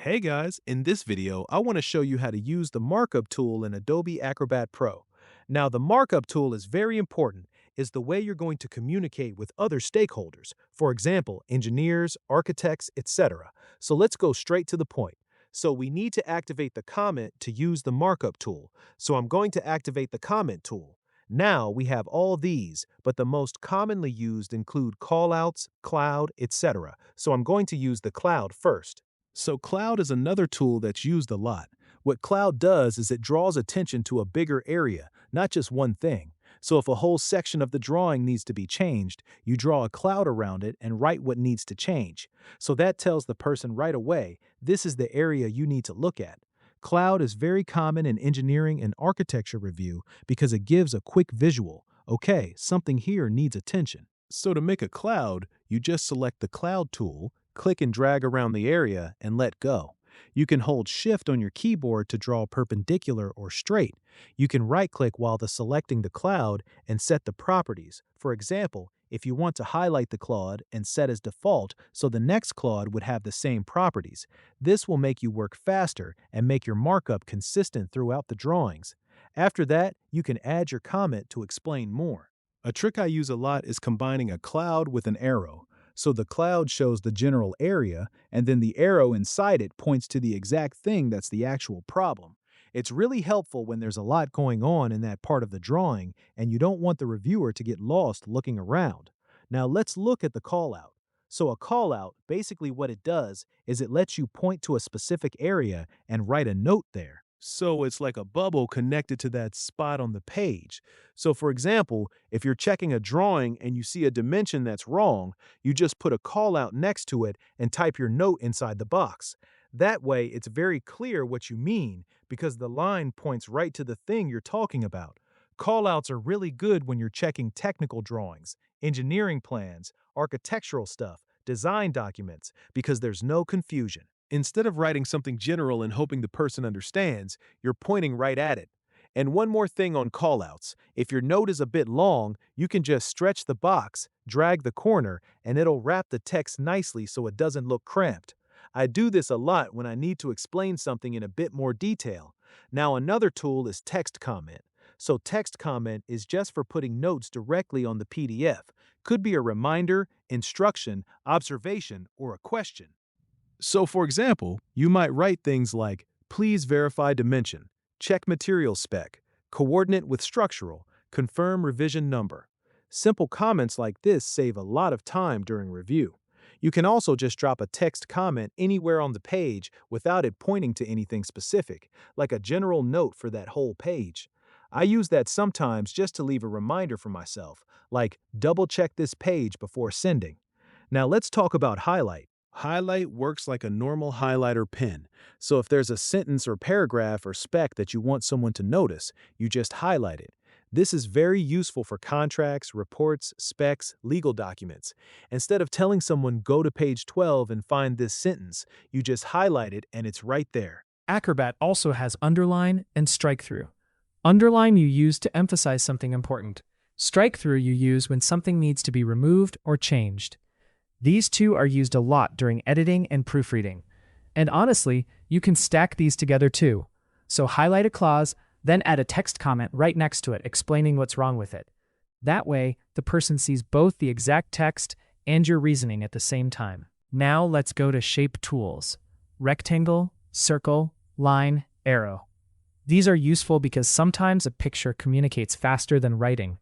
Hey guys, in this video, I want to show you how to use the markup tool in Adobe Acrobat Pro. Now, the markup tool is very important. It's the way you're going to communicate with other stakeholders, for example, engineers, architects, etc. So let's go straight to the point. So we need to activate the comment to use the markup tool. So I'm going to activate the comment tool. Now we have all these, but the most commonly used include callouts, cloud, etc. So I'm going to use the cloud first. So Cloud is another tool that's used a lot. What Cloud does is it draws attention to a bigger area, not just one thing. So if a whole section of the drawing needs to be changed, you draw a cloud around it and write what needs to change. So that tells the person right away, this is the area you need to look at. Cloud is very common in engineering and architecture review because it gives a quick visual. Okay, something here needs attention. So to make a cloud, you just select the Cloud tool, click and drag around the area, and let go. You can hold Shift on your keyboard to draw perpendicular or straight. You can right-click while selecting the cloud and set the properties. For example, if you want to highlight the cloud and set as default so the next cloud would have the same properties. This will make you work faster and make your markup consistent throughout the drawings. After that, you can add your comment to explain more. A trick I use a lot is combining a cloud with an arrow. So the cloud shows the general area, and then the arrow inside it points to the exact thing that's the actual problem. It's really helpful when there's a lot going on in that part of the drawing, and you don't want the reviewer to get lost looking around. Now let's look at the callout. So a callout, basically what it does is it lets you point to a specific area and write a note there. So it's like a bubble connected to that spot on the page. So for example, if you're checking a drawing and you see a dimension that's wrong, you just put a call out next to it and type your note inside the box. That way, it's very clear what you mean because the line points right to the thing you're talking about. Callouts are really good when you're checking technical drawings, engineering plans, architectural stuff, design documents, because there's no confusion. Instead of writing something general and hoping the person understands, you're pointing right at it. And one more thing on callouts. If your note is a bit long, you can just stretch the box, drag the corner, and it'll wrap the text nicely so it doesn't look cramped. I do this a lot when I need to explain something in a bit more detail. Now another tool is text comment. So text comment is just for putting notes directly on the PDF. Could be a reminder, instruction, observation, or a question. So for example, you might write things like, please verify dimension, check material spec, coordinate with structural, confirm revision number. Simple comments like this save a lot of time during review. You can also just drop a text comment anywhere on the page without it pointing to anything specific, like a general note for that whole page. I use that sometimes just to leave a reminder for myself, like double check this page before sending. Now let's talk about highlight. Highlight works like a normal highlighter pen. So if there's a sentence or paragraph or spec that you want someone to notice, you just highlight it. This is very useful for contracts, reports, specs, legal documents. Instead of telling someone go to page 12 and find this sentence, you just highlight it and it's right there. Acrobat also has underline and strike through. Underline you use to emphasize something important. Strike through you use when something needs to be removed or changed. These two are used a lot during editing and proofreading. And honestly, you can stack these together too. So highlight a clause, then add a text comment right next to it explaining what's wrong with it. That way, the person sees both the exact text and your reasoning at the same time. Now let's go to Shape Tools. Rectangle, circle, line, arrow. These are useful because sometimes a picture communicates faster than writing.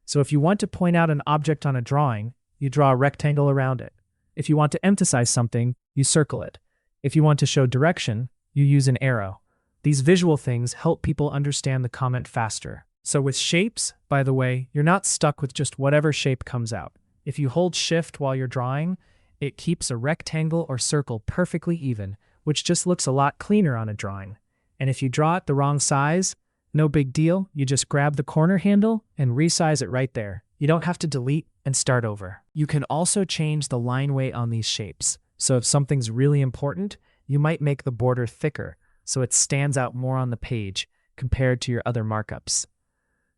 So if you want to point out an object on a drawing, you draw a rectangle around it. If you want to emphasize something, you circle it. If you want to show direction, you use an arrow. These visual things help people understand the comment faster. So with shapes, by the way, you're not stuck with just whatever shape comes out. If you hold Shift while you're drawing, it keeps a rectangle or circle perfectly even, which just looks a lot cleaner on a drawing. And if you draw it the wrong size, no big deal, you just grab the corner handle and resize it right there. You don't have to delete and start over. You can also change the line weight on these shapes. So if something's really important, you might make the border thicker so it stands out more on the page compared to your other markups.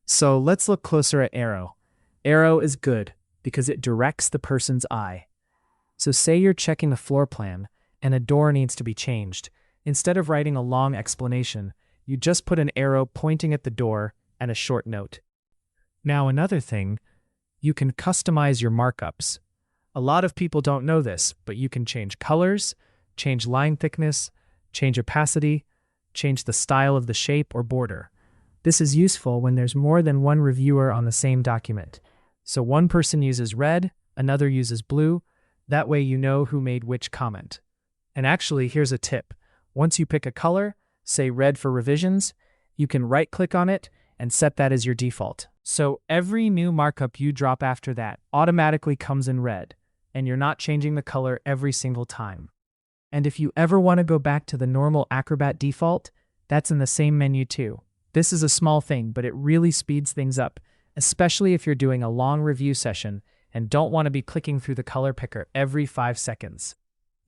So let's look closer at arrow. Arrow is good because it directs the person's eye. So say you're checking the floor plan and a door needs to be changed. Instead of writing a long explanation, you just put an arrow pointing at the door and a short note. Now another thing, you can customize your markups. A lot of people don't know this, but you can change colors, change line thickness, change opacity, change the style of the shape or border. This is useful when there's more than one reviewer on the same document. So one person uses red, another uses blue. That way you know who made which comment. And actually, here's a tip. Once you pick a color, say red for revisions, you can right-click on it and set that as your default. So every new markup you drop after that automatically comes in red, and you're not changing the color every single time. And if you ever want to go back to the normal Acrobat default, that's in the same menu too. This is a small thing, but it really speeds things up, especially if you're doing a long review session and don't want to be clicking through the color picker every 5 seconds.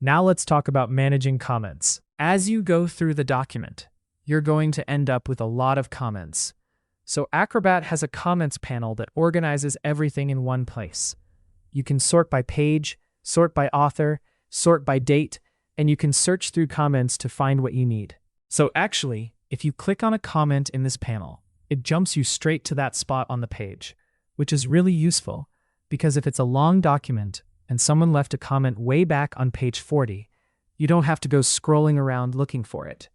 Now let's talk about managing comments. As you go through the document, you're going to end up with a lot of comments. So Acrobat has a comments panel that organizes everything in one place. You can sort by page, sort by author, sort by date, and you can search through comments to find what you need. So actually, if you click on a comment in this panel, it jumps you straight to that spot on the page, which is really useful because if it's a long document and someone left a comment way back on page 40, you don't have to go scrolling around looking for it.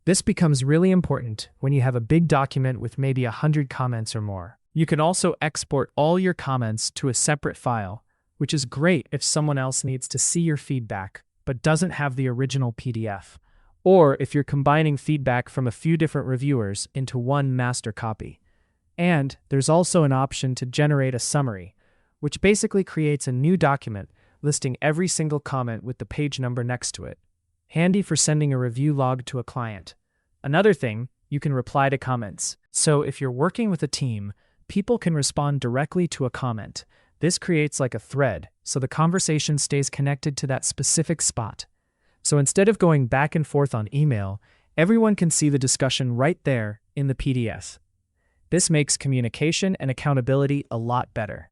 This becomes really important when you have a big document with maybe 100 comments or more. You can also export all your comments to a separate file, which is great if someone else needs to see your feedback but doesn't have the original PDF, or if you're combining feedback from a few different reviewers into one master copy. And there's also an option to generate a summary, which basically creates a new document listing every single comment with the page number next to it. Handy for sending a review log to a client. Another thing, you can reply to comments. So if you're working with a team, people can respond directly to a comment. This creates like a thread, so the conversation stays connected to that specific spot. So instead of going back and forth on email, everyone can see the discussion right there in the PDF. This makes communication and accountability a lot better.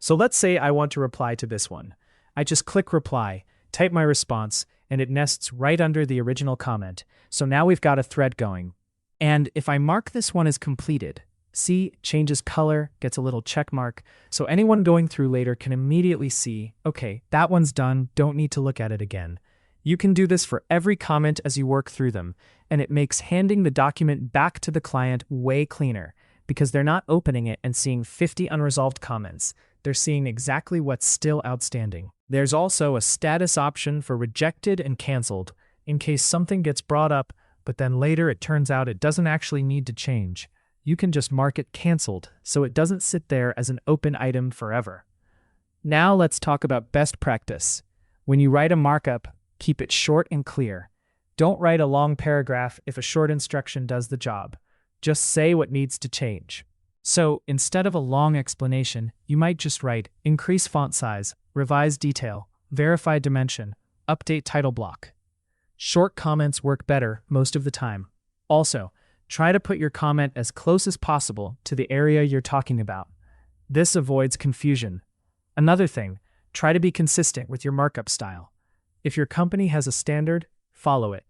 So let's say I want to reply to this one. I just click reply, type my response, and it nests right under the original comment. So now we've got a thread going. And if I mark this one as completed, see, changes color, gets a little check mark, so anyone going through later can immediately see, okay, that one's done, don't need to look at it again. You can do this for every comment as you work through them, and it makes handing the document back to the client way cleaner, because they're not opening it and seeing 50 unresolved comments. They're seeing exactly what's still outstanding. There's also a status option for rejected and canceled, in case something gets brought up, but then later it turns out it doesn't actually need to change. You can just mark it canceled, so it doesn't sit there as an open item forever. Now let's talk about best practice. When you write a markup, keep it short and clear. Don't write a long paragraph if a short instruction does the job. Just say what needs to change. So instead of a long explanation, you might just write increase font size, revise detail, verify dimension, update title block. Short comments work better most of the time. Also, try to put your comment as close as possible to the area you're talking about. This avoids confusion. Another thing, try to be consistent with your markup style. If your company has a standard, follow it.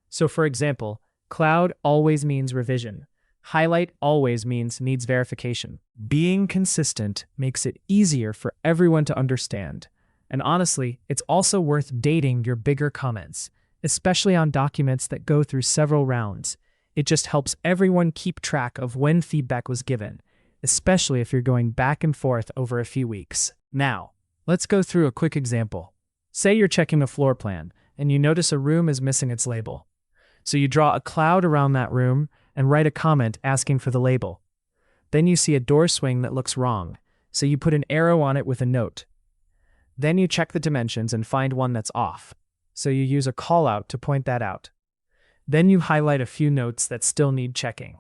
So for example, cloud always means revision. Highlight always means needs verification. Being consistent makes it easier for everyone to understand. And honestly, it's also worth dating your bigger comments, especially on documents that go through several rounds. It just helps everyone keep track of when feedback was given, especially if you're going back and forth over a few weeks. Now, let's go through a quick example. Say you're checking a floor plan, and you notice a room is missing its label. So you draw a cloud around that room and write a comment asking for the label. Then you see a door swing that looks wrong, so you put an arrow on it with a note. Then you check the dimensions and find one that's off, so you use a callout to point that out. Then you highlight a few notes that still need checking.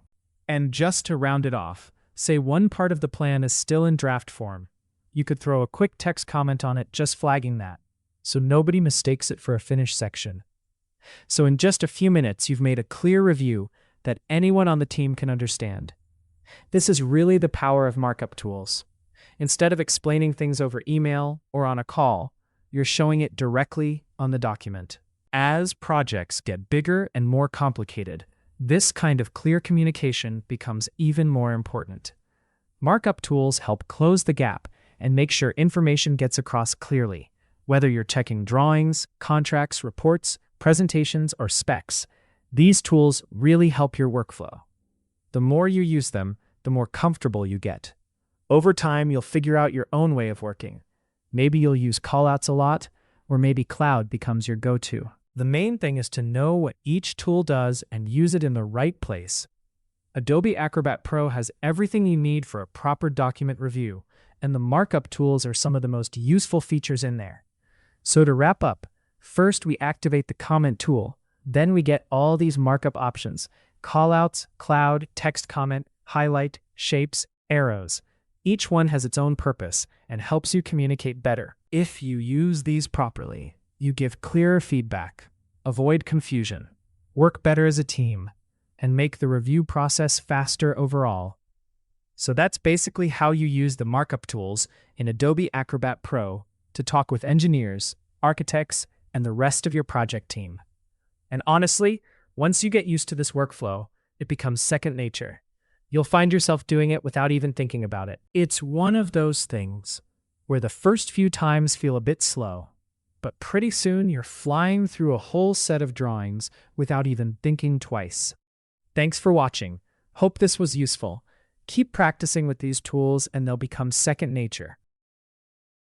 And just to round it off, say one part of the plan is still in draft form. You could throw a quick text comment on it just flagging that, so nobody mistakes it for a finished section. So in just a few minutes, you've made a clear review that anyone on the team can understand. This is really the power of markup tools. Instead of explaining things over email or on a call, you're showing it directly on the document. As projects get bigger and more complicated, this kind of clear communication becomes even more important. Markup tools help close the gap and make sure information gets across clearly. Whether you're checking drawings, contracts, reports, presentations, or specs, these tools really help your workflow. The more you use them, the more comfortable you get. Over time, you'll figure out your own way of working. Maybe you'll use callouts a lot, or maybe Cloud becomes your go-to. The main thing is to know what each tool does and use it in the right place. Adobe Acrobat Pro has everything you need for a proper document review, and the markup tools are some of the most useful features in there. So to wrap up, first we activate the comment tool, then we get all these markup options: callouts, cloud, text comment, highlight, shapes, arrows. Each one has its own purpose and helps you communicate better. If you use these properly, you give clearer feedback, avoid confusion, work better as a team, and make the review process faster overall. So that's basically how you use the markup tools in Adobe Acrobat Pro to talk with engineers, architects, and the rest of your project team. And honestly, once you get used to this workflow, it becomes second nature. You'll find yourself doing it without even thinking about it. It's one of those things where the first few times feel a bit slow, but pretty soon you're flying through a whole set of drawings without even thinking twice. Thanks for watching. Hope this was useful. Keep practicing with these tools and they'll become second nature.